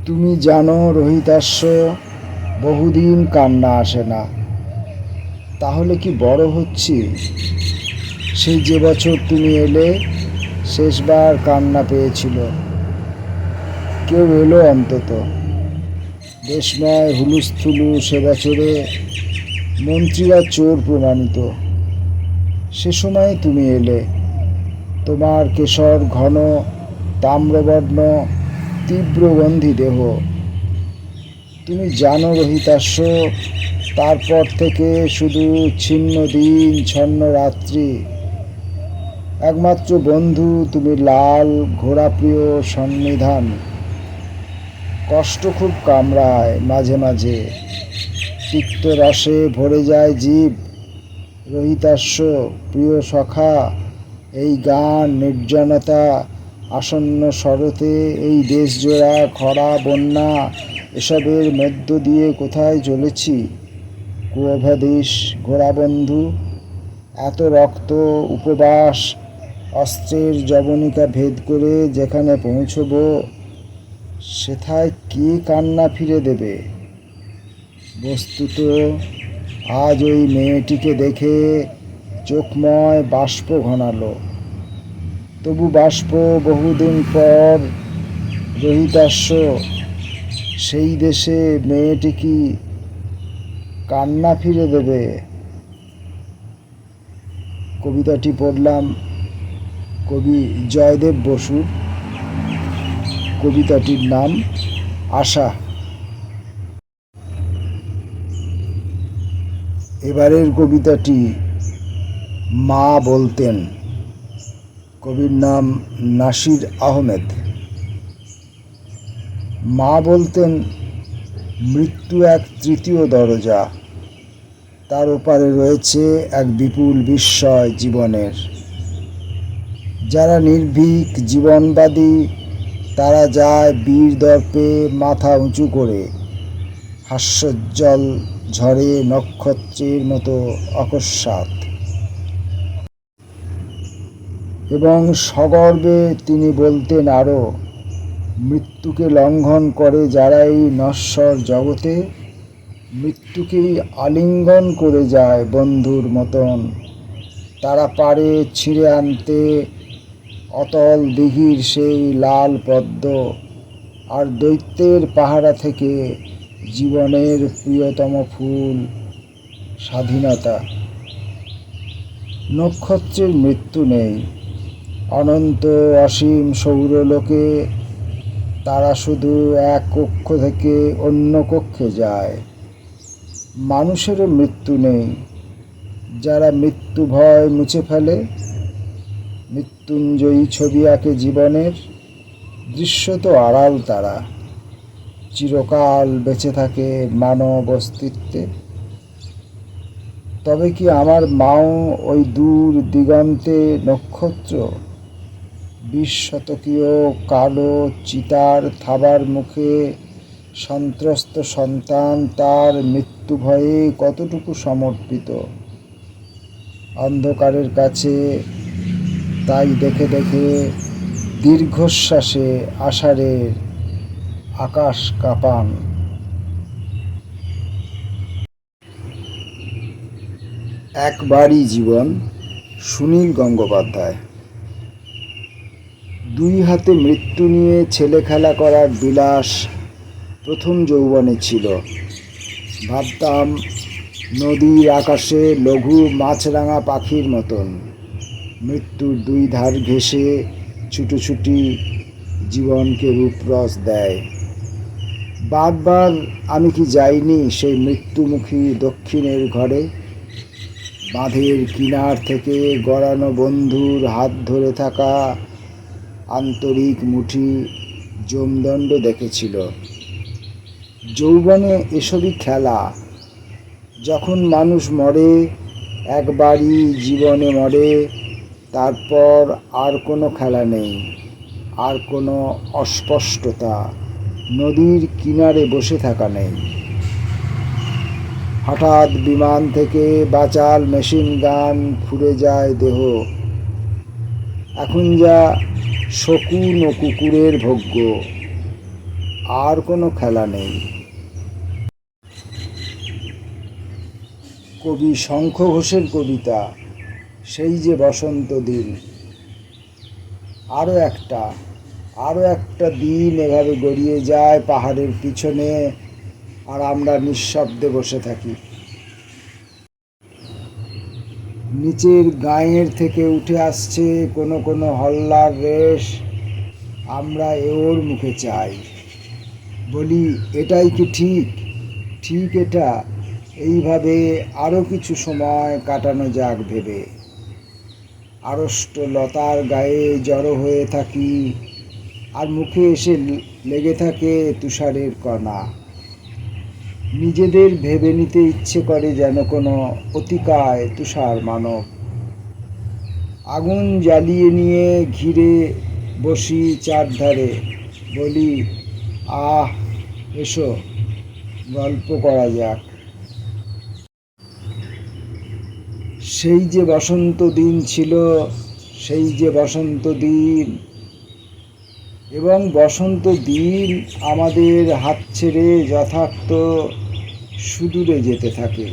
তুমি জানো রোহিতাস্য, বহুদিন কান্না আসে না। তাহলে কি বড় হচ্ছি? সেই যে বছর তুমি এলে, শেষবার কান্না পেয়েছিল। কেউ এলো অন্তত। দেশময় হুলুস্থুলু সে বছরে, মন্ত্রীরা চোর প্রমাণিত। সে সময় তুমি এলে, তোমার কেশর ঘন তাম্রবর্ণ, তীব্রগন্ধি দেহ। তুমি জানো রহিতাস্য, তারপর থেকে শুধু ছিন্ন দিন, ছন্ন রাত্রি। একমাত্র বন্ধু তুমি লাল ঘোড়াপ্রিয় সন্নিধান। কষ্ট খুব কামড়ায় মাঝে মাঝে, তিক্ত রসে ভরে যায় জীব। রহিতাস্য প্রিয় সখা, এই গান নির্জনতা, আসন্ন শরতে এই দেশজোড়া খরা বন্যা, এসবের মধ্য দিয়ে কোথায় চলেছি? কুয়োভাদিস ঘোড়াবন্ধু, এত রক্ত উপবাস, অস্ত্রের জবনিকা ভেদ করে যেখানে পৌঁছব, সেথায় কে কান্না ফিরে দেবে? বস্তুত আজ ওই মেয়েটিকে দেখে চোখময় বাষ্প ঘনালো। তবু বাষ্প বহুদিন পর। রহিতাস্য, সেই দেশে মেয়েটি কি কান্না ফিরে দেবে? কবিতাটি পড়লাম কবি জয়দেব বসুর। কবিতাটির নাম আশা। এবারের কবিতাটি মা বলতেন। কবির নাম নাসির আহমেদ। মা বলতেন, মৃত্যু এক তৃতীয় দরজা, তার ওপারে রয়েছে এক বিপুল বিস্ময় জীবনের। যারা নির্ভীক জীবনবাদী, তারা যায় বীর দর্পে মাথা উঁচু করে, হাস্যোজ্জ্বল ঝড়ে নক্ষত্রের মতো অকস্মাৎ। এবং সগর্বে তিনি বলতেন আরও, মৃত্যুকে লঙ্ঘন করে যারা এই নশ্বর জগতে, মৃত্যুকেই আলিঙ্গন করে যায় বন্ধুর মতন। তারা পারে ছিঁড়ে আনতে অতল দিঘির সেই লাল পদ্ম, আর দৈত্যের পাহারা থেকে জীবনের প্রিয়তম ফুল স্বাধীনতা। নক্ষত্রের মৃত্যু নেই, অনন্ত অসীম সৌরলোকে তারা শুধু এক কক্ষ থেকে অন্য কক্ষে যায়। মানুষেরও মৃত্যু নেই, যারা মৃত্যু ভয় মুছে ফেলে, মৃত্যুঞ্জয়ী ছবি আঁকে জীবনের। দৃশ্যত আড়াল তারা, চিরকাল বেঁচে থাকে মানব অস্তিত্বে। তবে কি আমার মাও ওই দূর দিগন্তে নক্ষত্র? 20 শতকীয় কালো চিতার থাবার মুখে সন্ত্রস্ত সন্তান তার মৃত্যু ভয়ে কতটুকু সমর্পিত? অন্ধকারের কাছে তাই দেখে দেখে দীর্ঘশ্বাসে আষাঢ়ের আকাশ কাঁপান। একবারই জীবন, সুনীল গঙ্গোপাধ্যায়। দুই হাতে মৃত্যু নিয়ে ছেলে খেলা করার বিলাস প্রথম যৌবনে ছিল। ভাবতাম নদীর আকাশে লঘু মাছরাঙা পাখির মতন, মৃত্যুর দুই ধার ঘেঁষে ছুটোছুটি জীবনকে রূপরস দেয়। বারবার আমি কি যাইনি সেই মৃত্যুমুখী দক্ষিণের ঘরে? বাঁধের কিনার থেকে গড়ানো বন্ধুর হাত ধরে থাকা আন্তরিক মুঠি জমদণ্ড দেখেছিল। যৌবনে এসবই খেলা। যখন মানুষ মরে, একবারই জীবনে মরে, তারপর আর কোনো খেলা নেই, আর কোনো অস্পষ্টতা, নদীর কিনারে বসে থাকা নেই। হঠাৎ বিমান থেকে বাচাল মেশিন গান ফুরে যায় দেহ। এখন যা শকুন ও কুকুরের ভোগ্য। আর কোনো খেলা নেই। কবি শঙ্খ ঘোষের কবিতা সেই যে বসন্ত দিন। আরও একটা দিন এভাবে গড়িয়ে যায় পাহাড়ের পিছনে, আর আমরা নিঃশব্দে বসে থাকি। নিচের গাঁয়ের থেকে উঠে আসছে কোনো হল্লার রেশ। আমরা ওর মুখে চাই, বলি এটাই কি ঠিক? ঠিক এটা। এইভাবে আরও কিছু সময় কাটানো যাক ভেবে। আড়ষ্ট লতার গায়ে জড়ো হয়ে থাকি, আর মুখে এসে লেগে থাকে তুষারের কণা। নিজেদের ভেবে নিতে ইচ্ছে করে যেন কোনো অতিকায় তুষার মানব। আগুন জ্বালিয়ে নিয়ে ঘিরে বসি চারধারে, বলি আহ এসো গল্প করা যাক। সেই যে বসন্ত দিন ছিল, সেই যে বসন্ত দিন। এবং বসন্ত দিন আমাদের হাত ছেড়ে যথার্থ সুদূরে যেতে থাকে।